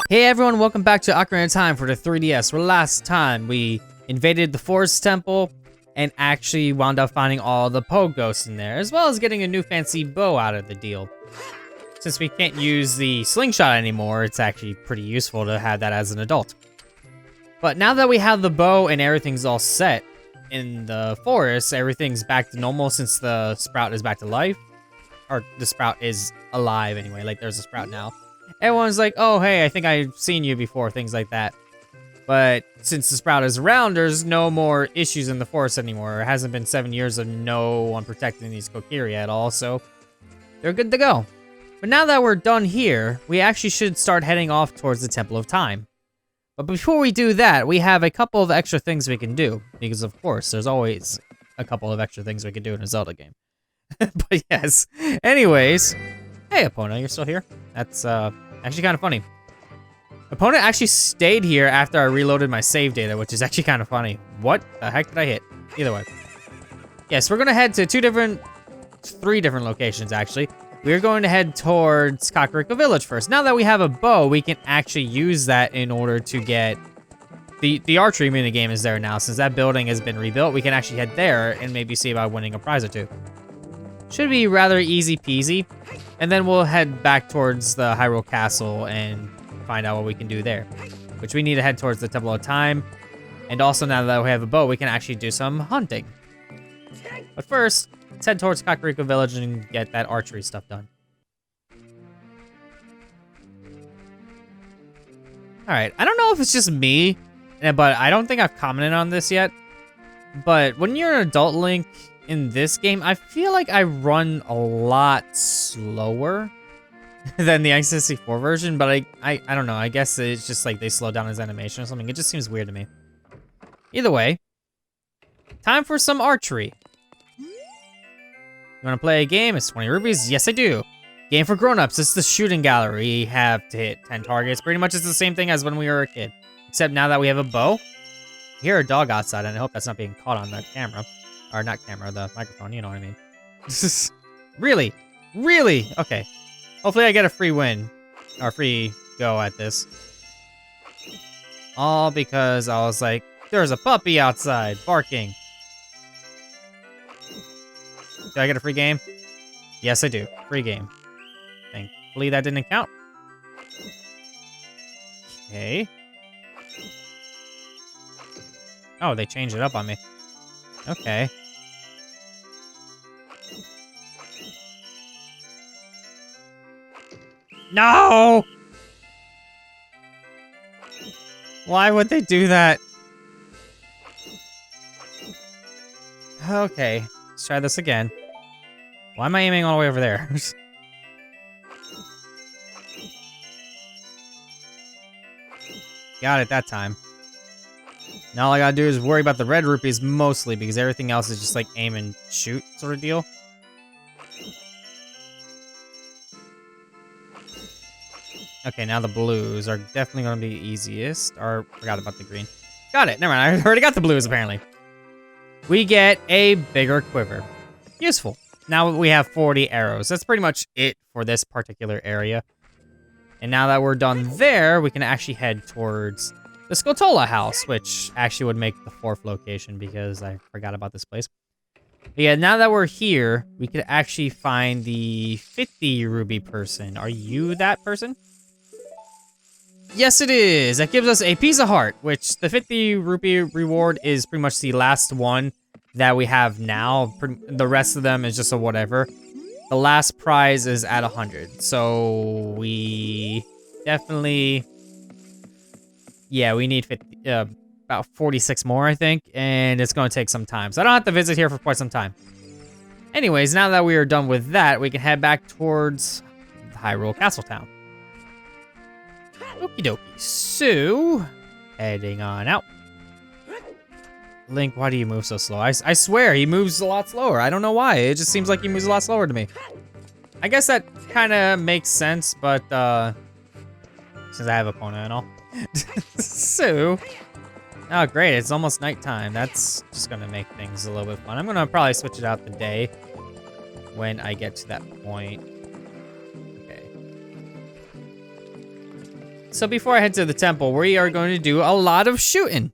Hey everyone, welcome back to Ocarina of Time for the 3DS, where last time we invaded the Forest Temple and actually wound up finding all the Poe ghosts in there, as well as getting a new fancy bow out of the deal. Since we can't use the slingshot anymore, it's actually pretty useful to have that as an adult. But now that we have the bow and everything's all set in the forest, everything's back to normal since the sprout is back to life. Or the sprout is alive anyway, like there's a sprout now. Everyone's like, oh, hey, I think I've seen you before, things like that. But since the sprout is around, there's no more issues in the forest anymore. It hasn't been 7 years of no one protecting these Kokiri at all, so they're good to go. But now that we're done here, we actually should start heading off towards the Temple of Time. But before we do that, we have a couple of extra things we can do. Because, of course, there's always a couple of extra things we can do in a Zelda game. But yes, anyways. Hey, Epona, you're still here? That's, actually kind of funny. Opponent actually stayed here after I reloaded my save data, which is actually kind of funny. What the heck did I hit? Either way. Yes, we're going to head to three different locations, actually. We're going to head towards Kakariko Village first. Now that we have a bow, we can actually use that in order to get... The archery minigame is there now. Since that building has been rebuilt, we can actually head there and maybe see about winning a prize or two. Should be rather easy peasy. And then we'll head back towards the Hyrule Castle and find out what we can do there. Which we need to head towards the Temple of Time. And also now that we have a bow, we can actually do some hunting. But first, let's head towards Kakariko Village and get that archery stuff done. Alright, I don't know if it's just me, but I don't think I've commented on this yet. But when you're an adult Link in this game, I feel like I run a lot slower than the N64 version, but I don't know. I guess it's just like they slow down his animation or something. It just seems weird to me. Either way, time for some archery. You want to play a game? It's 20 rupees? Yes, I do. Game for grown-ups. It's the shooting gallery. We have to hit 10 targets. Pretty much it's the same thing as when we were a kid, except now that we have a bow. I hear a dog outside, and I hope that's not being caught on the camera. Or not camera, the microphone, you know what I mean. Really? Really? Okay. Hopefully I get a free win. Or free go at this. All because I was like, there's a puppy outside barking. Do I get a free game? Yes, I do. Free game. Thankfully that didn't count. Okay. Oh, they changed it up on me. Okay. No! Why would they do that? Okay, let's try this again. Why am I aiming all the way over there? Got it that time. Now all I gotta do is worry about the red rupees mostly, because everything else is just like aim and shoot sort of deal. Okay, now the blues are definitely gonna be easiest. Or, forgot about the green. Got it, never mind, I already got the blues apparently. We get a bigger quiver. Useful. Now we have 40 arrows. That's pretty much it for this particular area. And now that we're done there, we can actually head towards the Skotola house, which actually would make the 4th location because I forgot about this place. But yeah, now that we're here, we could actually find the 50 ruby person. Are you that person? Yes, it is. That gives us a piece of heart, which the 50 rupee reward is pretty much the last one that we have now. The rest of them is just a whatever. The last prize is at 100. So we definitely... Yeah, we need 50, about 46 more, I think, and it's going to take some time. So I don't have to visit here for quite some time. Anyways, now that we are done with that, we can head back towards Hyrule Castle Town. Okie dokie. So, heading on out. Link, why do you move so slow? I swear, he moves a lot slower. I don't know why. It just seems like he moves a lot slower to me. I guess that kind of makes sense, but, since I have a Epona and all. So, oh great, it's almost nighttime. That's just gonna make things a little bit fun. I'm gonna probably switch it out the day when I get to that point. Okay. So before I head to the temple, we are going to do a lot of shooting.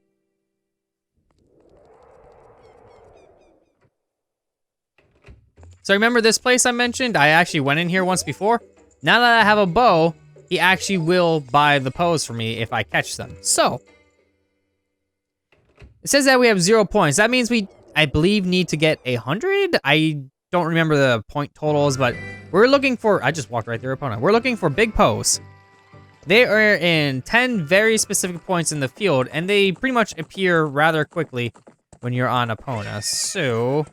So remember this place I mentioned? I actually went in here once before. Now that I have a bow, he actually will buy the poes for me if I catch them. So, it says that we have 0 points. That means we, I believe, need to get 100? I don't remember the point totals, but we're looking for, I just walked right through Epona. We're looking for big poes. They are in 10 very specific points in the field, and they pretty much appear rather quickly when you're on Epona. So,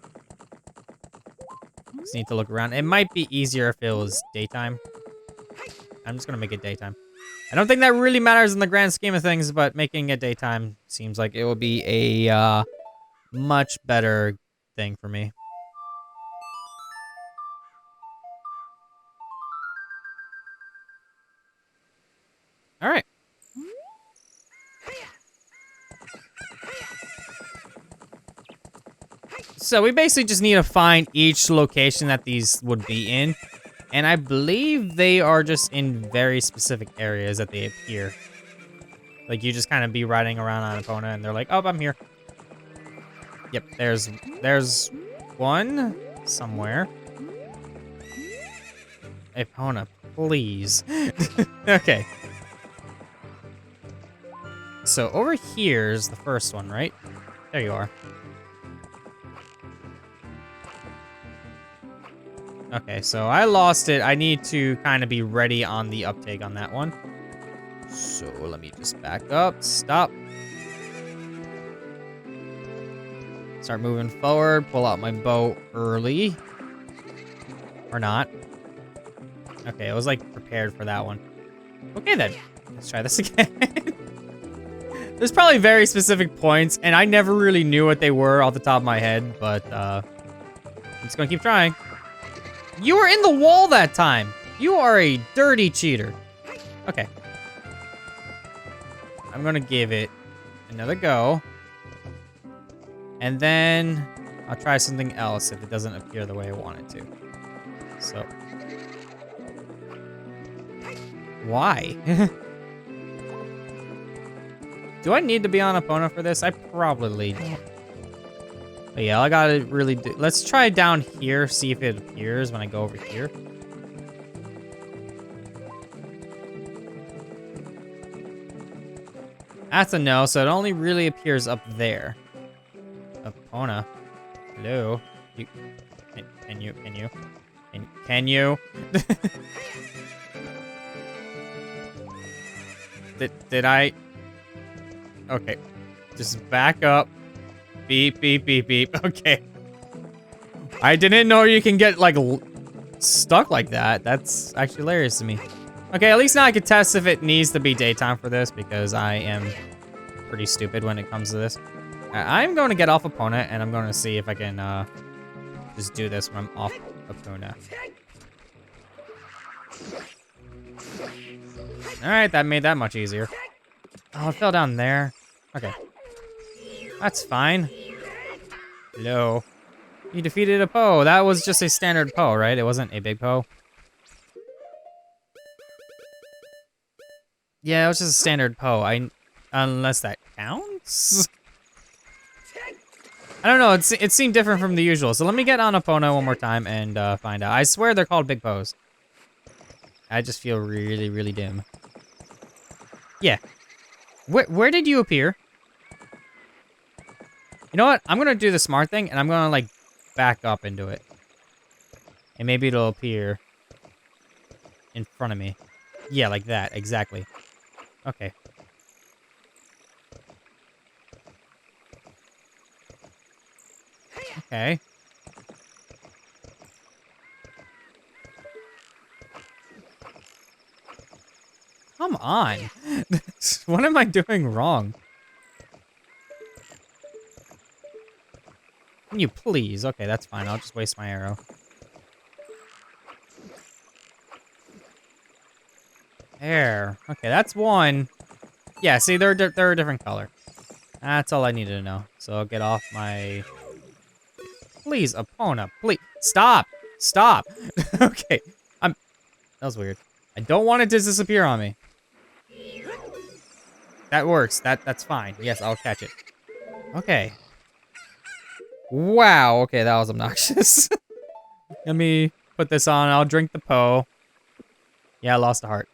just need to look around. It might be easier if it was daytime. I'm just gonna make it daytime. I don't think that really matters in the grand scheme of things, but making it daytime seems like it will be a much better thing for me. All right. So we basically just need to find each location that these would be in. And I believe they are just in very specific areas that they appear. Like you just kind of be riding around on Epona and they're like, oh, I'm here. Yep, there's one somewhere. Epona, please. Okay. So over here's the first one, right? There you are. Okay, so I lost it. I need to kind of be ready on the uptake on that one. So let me just back up, stop. Start moving forward, pull out my bow early. Or not. Okay, I was like prepared for that one. Okay then, let's try this again. There's probably very specific points, and I never really knew what they were off the top of my head, but I'm just gonna keep trying. You were in the wall that time. You are a dirty cheater. Okay. I'm gonna give it another go. And then I'll try something else if it doesn't appear the way I want it to. So. Why? Do I need to be on Epona for this? I probably don't. But yeah, I gotta really do. Let's try down here, see if it appears when I go over here. That's a no, so it only really appears up there. Epona. Hello. Can you? Did I? Okay. Just back up. Beep, beep, beep, beep. Okay. I didn't know you can get, like, stuck like that. That's actually hilarious to me. Okay, at least now I can test if it needs to be daytime for this, because I am pretty stupid when it comes to this. I'm going to get off Epona, and I'm going to see if I can, just do this when I'm off Epona. Alright, that made that much easier. Oh, it fell down there. Okay. That's fine. Hello. You defeated a Poe. That was just a standard Poe, right? It wasn't a big Poe. Yeah, it was just a standard Poe. Unless that counts? I don't know. It seemed different from the usual. So let me get on Epona one more time and find out. I swear they're called big Poes. I just feel really, really dim. Yeah. Where did you appear? You know what? I'm gonna do the smart thing, and I'm gonna, like, back up into it. And maybe it'll appear in front of me. Yeah, like that. Exactly. Okay. Okay. Come on. What am I doing wrong? Can you please? Okay, that's fine. I'll just waste my arrow. There. Okay, that's one. Yeah, see, they're a different color. That's all I needed to know. So I'll get off my... Please, Epona, please. Stop. Stop. Okay. That was weird. I don't want it to disappear on me. That works. That's fine. Yes, I'll catch it. Okay. Wow. Okay, that was obnoxious. Let me put this on. I'll drink the Po. Yeah, I lost a heart.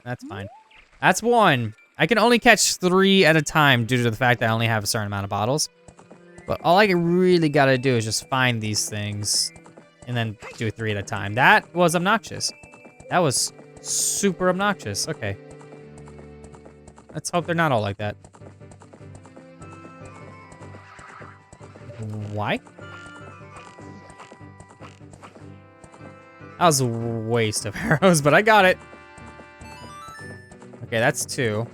That's fine. That's one. I can only catch 3 at a time due to the fact that I only have a certain amount of bottles. But all I really gotta do is just find these things and then do 3 at a time. That was obnoxious. That was super obnoxious. Okay. Let's hope they're not all like that. Why? That was a waste of arrows, but I got it. Okay, that's 2.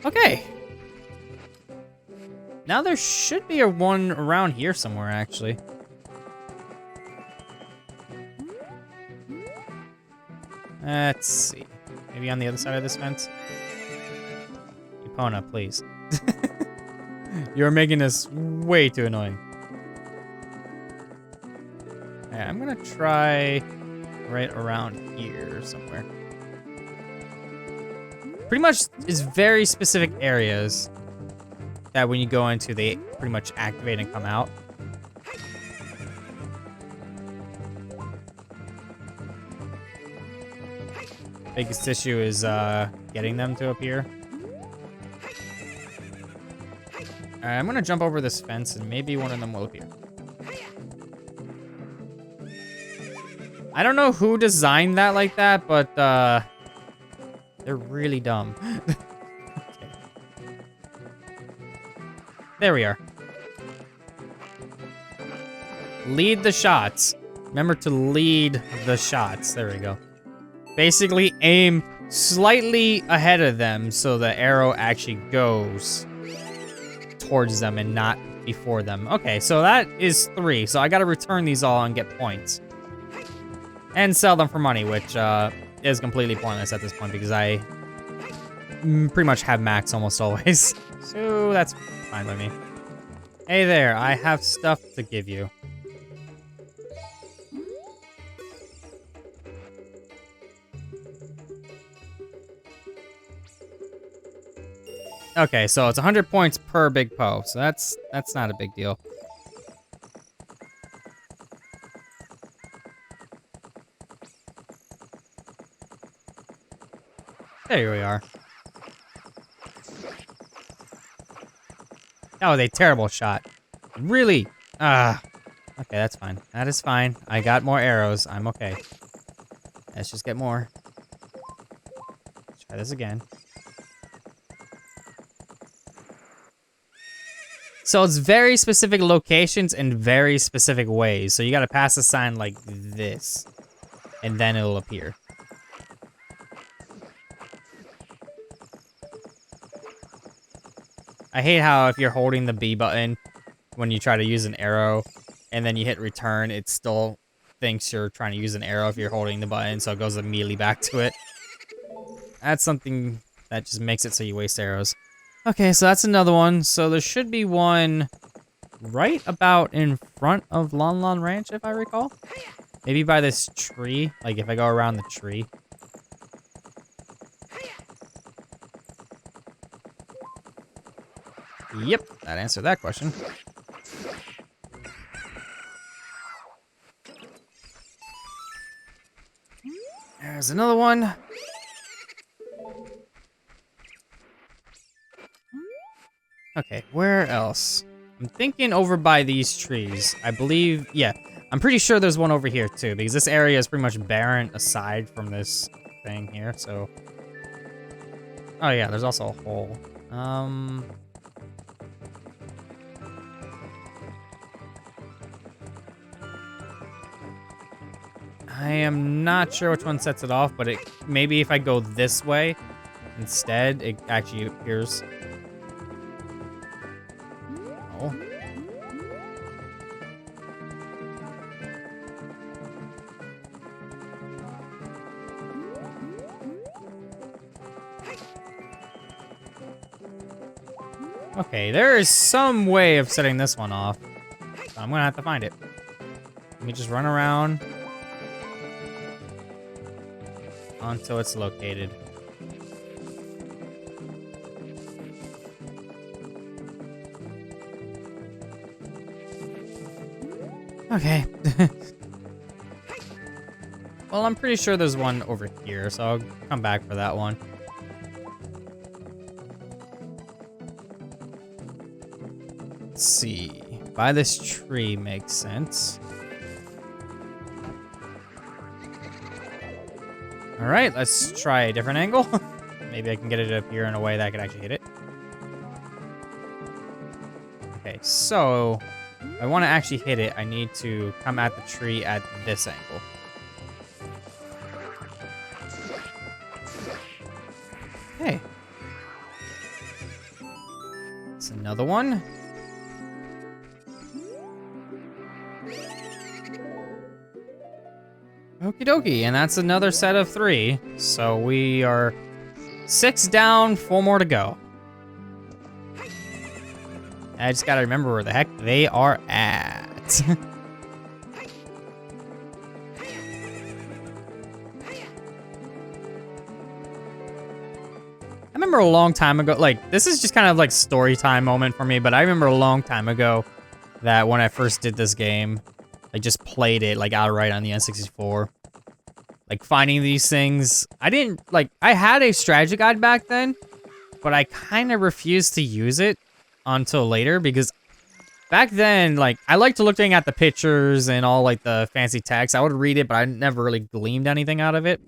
Okay. Now there should be a one around here somewhere, actually. Let's see. Maybe on the other side of this fence? Epona, please. You're making this way too annoying. Alright, I'm gonna try right around here somewhere. Pretty much is very specific areas that when you go into, they pretty much activate and come out. Biggest issue is getting them to appear. Alright, I'm gonna jump over this fence and maybe one of them will appear. I don't know who designed that like that, but they're really dumb. Okay. There we are. Lead the shots. Remember to lead the shots. There we go. Basically aim slightly ahead of them so the arrow actually goes towards them and not before them. Okay, so that is 3. So I gotta return these all and get points. And sell them for money, which is completely pointless at this point because I pretty much have max almost always. So that's fine by me. Hey there, I have stuff to give you. Okay, so it's 100 points per big Po, so that's not a big deal. There we are. That was a terrible shot. Really? Okay, that's fine. That is fine. I got more arrows. I'm okay. Let's just get more. Let's try this again. So it's very specific locations and very specific ways. So you gotta pass a sign like this, and then it'll appear. I hate how if you're holding the B button when you try to use an arrow, and then you hit return, it still thinks you're trying to use an arrow if you're holding the button, so it goes immediately back to it. That's something that just makes it so you waste arrows. Okay, so that's another one. So there should be one right about in front of Lon Lon Ranch, if I recall. Maybe by this tree, like if I go around the tree. Yep, that answered that question. There's another one. Okay, where else? I'm thinking over by these trees. I believe, yeah, I'm pretty sure there's one over here too, because this area is pretty much barren aside from this thing here, so. Oh yeah, there's also a hole. I am not sure which one sets it off, but it maybe if I go this way instead, it actually appears. Oh. Okay, there is some way of setting this one off. So I'm gonna have to find it. Let me just run around until it's located. Okay. Well, I'm pretty sure there's one over here, so I'll come back for that one. Let's see. By this tree makes sense. All right, let's try a different angle. Maybe I can get it up here in a way that I could actually hit it. Okay, so if I want to actually hit it, I need to come at the tree at this angle. Okay. It's another one. Okie dokie, and that's another set of 3. So we are 6 down, 4 more to go. I just gotta remember where the heck they are at. I remember a long time ago, like, this is just kind of like story time moment for me, but I remember a long time ago that when I first did this game, I just played it like outright on the N64. Like finding these things, I had a strategy guide back then, but I kind of refused to use it until later because back then, like, I liked looking at the pictures and all like the fancy text. I would read it, but I never really gleaned anything out of it.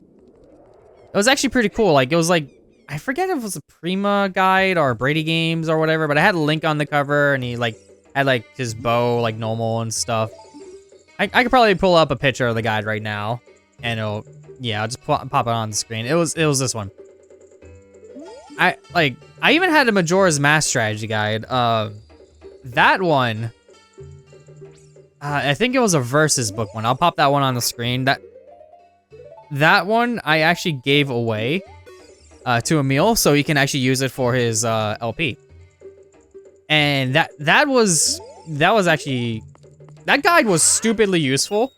It was actually pretty cool. Like, it was like, I forget if it was a Prima guide or Brady Games or whatever, but I had a Link on the cover and he like had like his bow like normal and stuff. I could probably pull up a picture of the guide right now and I'll just pop it on the screen. It was this one. I even had a Majora's Mask strategy guide. That one, I think it was a Versus book one. I'll pop that one on the screen. That one I actually gave away to Emil so he can actually use it for his LP. And that guide was stupidly useful.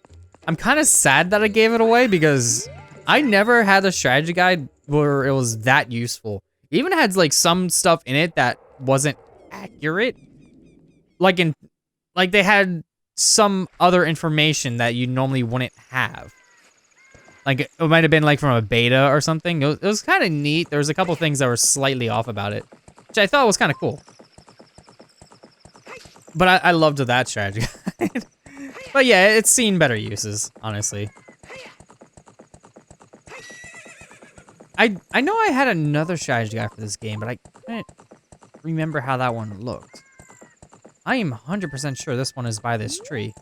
I'm kind of sad that I gave it away because I never had a strategy guide where it was that useful. It even had like some stuff in it that wasn't accurate. Like they had some other information that you normally wouldn't have. Like it might have been like from a beta or something. It was kind of neat. There was a couple things that were slightly off about it, which I thought was kind of cool. But I loved that strategy guide. But yeah, it's seen better uses, honestly. I know I had another strategy guide for this game, but I can't remember how that one looked. I am 100% sure this one is by this tree.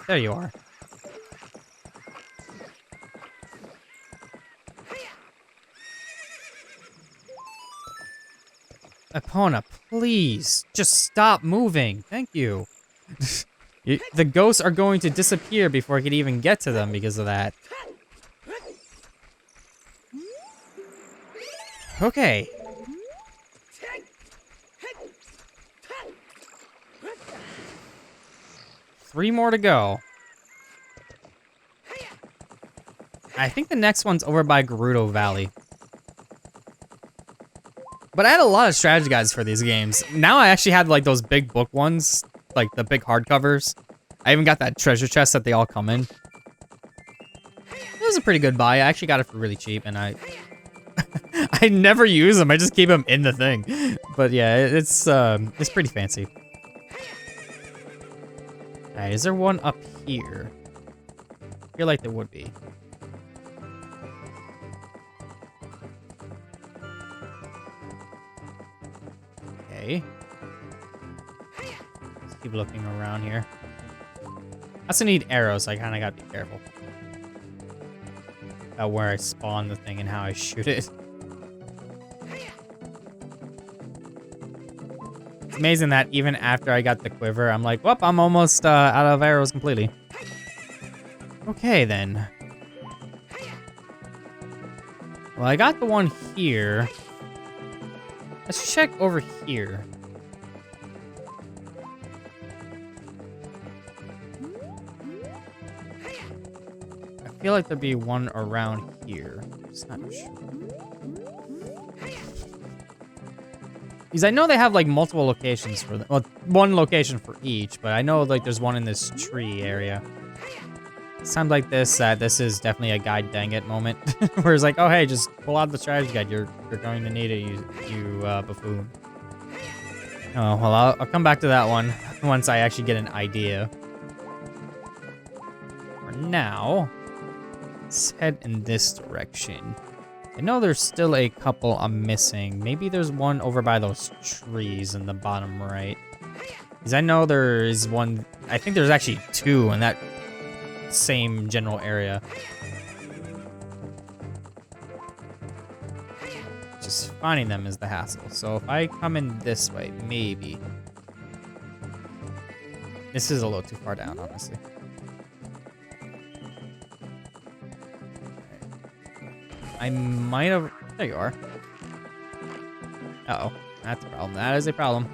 There you are. Epona, please, just stop moving. Thank you. The ghosts are going to disappear before I could even get to them because of that. Okay. Three more to go. I think the next one's over by Gerudo Valley. But I had a lot of strategy guides for these games. Now I actually had like those big book ones, like the big hardcovers. I even got that treasure chest that they all come in. It was a pretty good buy. I actually got it for really cheap, and I never use them. I just keep them in the thing. But yeah, it's pretty fancy. Alright, is there one up here? I feel like there would be. Okay. Let's keep looking around here. I also need arrows, so I kind of gotta be careful about where I spawn the thing and how I shoot it. It's amazing that even after I got the quiver, I'm like, well, I'm almost out of arrows completely. Okay, then. Well, I got the one here. Let's check over here. I feel like there'd be one around here. Just not sure. Because I know they have like multiple locations for them. Well, one location for each, but I know like there's one in this tree area. Sounds like this, this is definitely a guide dang it moment. Where it's like, oh hey, just pull out the strategy guide. You're going to need it, you buffoon. Oh, well, I'll come back to that one once I actually get an idea. For now, let's head in this direction. I know there's still a couple I'm missing. Maybe there's one over by those trees in the bottom right. Because I know there is one, I think there's actually two in that same general area. Just finding them is the hassle. So if I come in this way, maybe. This is a little too far down, honestly. I might have... There you are. Uh-oh. That's a problem. That is a problem.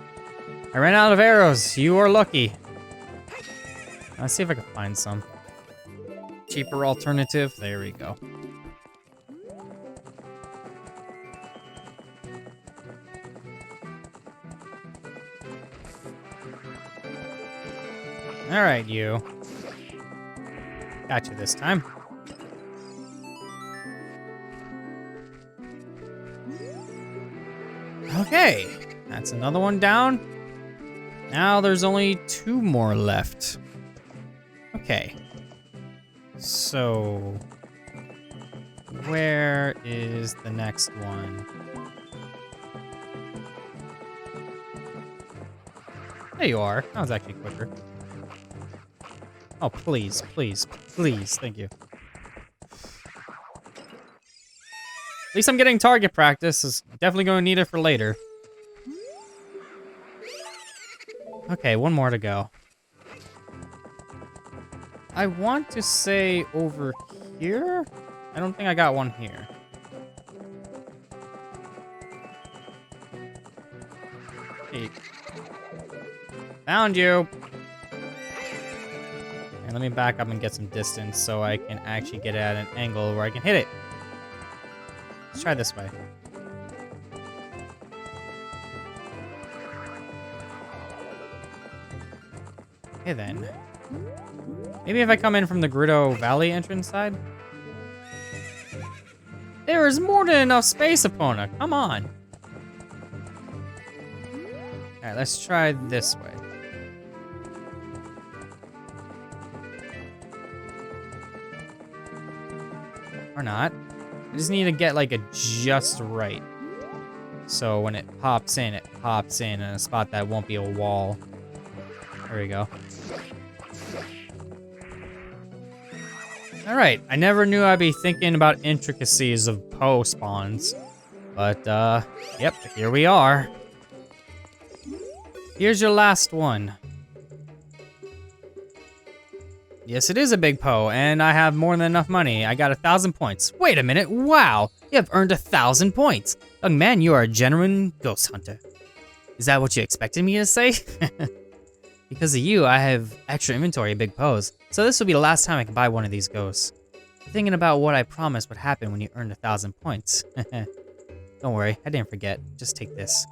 I ran out of arrows. You are lucky. Let's see if I can find some. Cheaper alternative. There we go. All right, you. Got you this time. Okay, that's another one down. Now there's only two more left. Okay. So, where is the next one? There you are. That was actually quicker. Oh, please, please, please. Thank you. At least I'm getting target practice. Is definitely going to need it for later. Okay, one more to go. I want to say over here? I don't think I got one here. Hey. Found you! And let me back up and get some distance so I can actually get it at an angle where I can hit it. Let's try this way. Okay then. Maybe if I come in from the Grotto Valley entrance side? There is more than enough space, Epona. Come on. Alright, let's try this way. Or not. I just need to get like a just right. So when it pops in in a spot that won't be a wall. There we go. Alright, I never knew I'd be thinking about intricacies of Poe spawns. But, yep, here we are. Here's your last one. Yes, it is a big Poe, and I have more than enough money. I got 1,000 points. Wait a minute, wow! You have earned 1,000 points! Young man, you are a genuine ghost hunter. Is that what you expected me to say? Because of you, I have extra inventory of big Poes, so this will be the last time I can buy one of these ghosts. Thinking about what I promised would happen when you earned 1,000 points. Don't worry, I didn't forget. Just take this.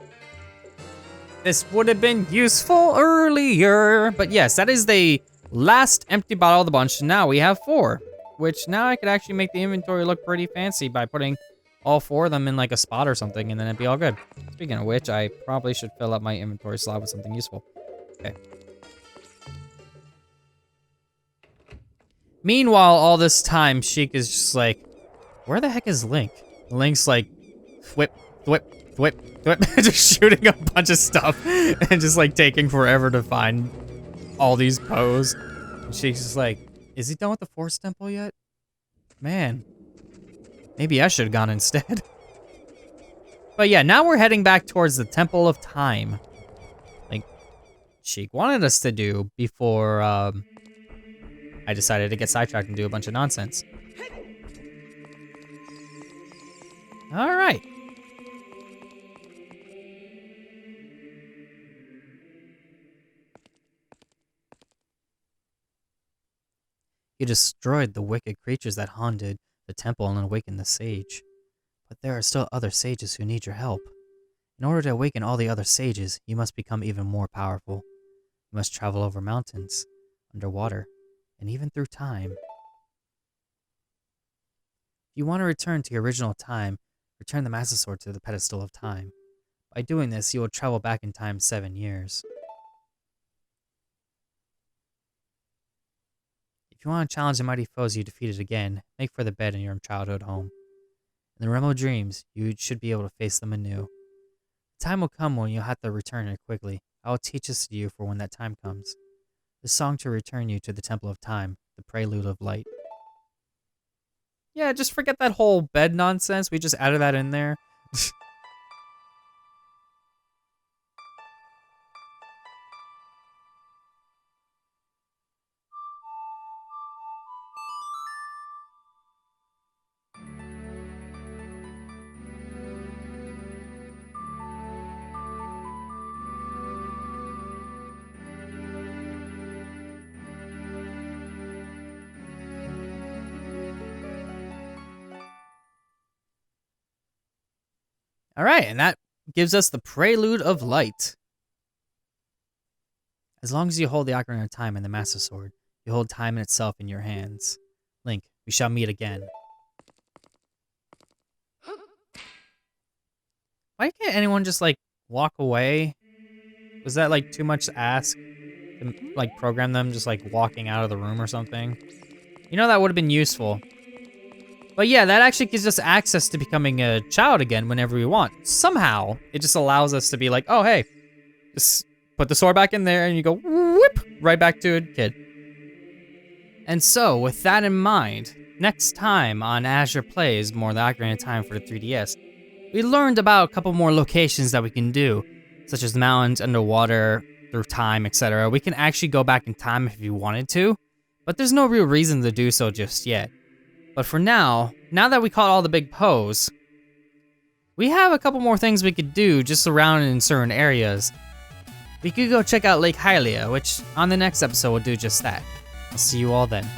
This would have been useful earlier. But yes, that is the last empty bottle of the bunch. Now we have 4, which now I could actually make the inventory look pretty fancy by putting all 4 of them in like a spot or something, and then it'd be all good. Speaking of which, I probably should fill up my inventory slot with something useful. Okay. Meanwhile, all this time, Sheik is just like, where the heck is Link? Link's like, whip, whip, whip, whip, just shooting a bunch of stuff and just like taking forever to find all these Poes. And Sheik's just like, is he done with the Force Temple yet? Man, maybe I should have gone instead. But yeah, now we're heading back towards the Temple of Time. Like, Sheik wanted us to do before, I decided to get sidetracked and do a bunch of nonsense. All right. You destroyed the wicked creatures that haunted the temple and awakened the sage. But there are still other sages who need your help. In order to awaken all the other sages, you must become even more powerful. You must travel over mountains, underwater, and even through time. If you want to return to your original time, return the Master Sword to the pedestal of time. By doing this, you will travel back in time 7 years. If you want to challenge the mighty foes you defeated again, make for the bed in your childhood home. In the realm of dreams, you should be able to face them anew. The time will come when you'll have to return here quickly. I will teach this to you for when that time comes. The song to return you to the Temple of Time, the Prelude of Light. Yeah, just forget that whole bed nonsense. We just added that in there. All right, and that gives us the Prelude of Light. As long as you hold the Ocarina of Time and the Master Sword, you hold time in itself in your hands. Link, we shall meet again. Why can't anyone just, like, walk away? Was that, like, too much to ask? To, like, program them just, like, walking out of the room or something? You know, that would have been useful. But yeah, that actually gives us access to becoming a child again whenever we want. Somehow, it just allows us to be like, oh, hey, just put the sword back in there and you go, whoop, right back to a kid. And so, with that in mind, next time on Azure Plays More the Ocarina of Time for the 3DS, we learned about a couple more locations that we can do, such as mountains, underwater, through time, etc. We can actually go back in time if you wanted to, but there's no real reason to do so just yet. But for now that we caught all the big Poes, we have a couple more things we could do just around in certain areas. We could go check out Lake Hylia, which on the next episode will do just that. I'll see you all then.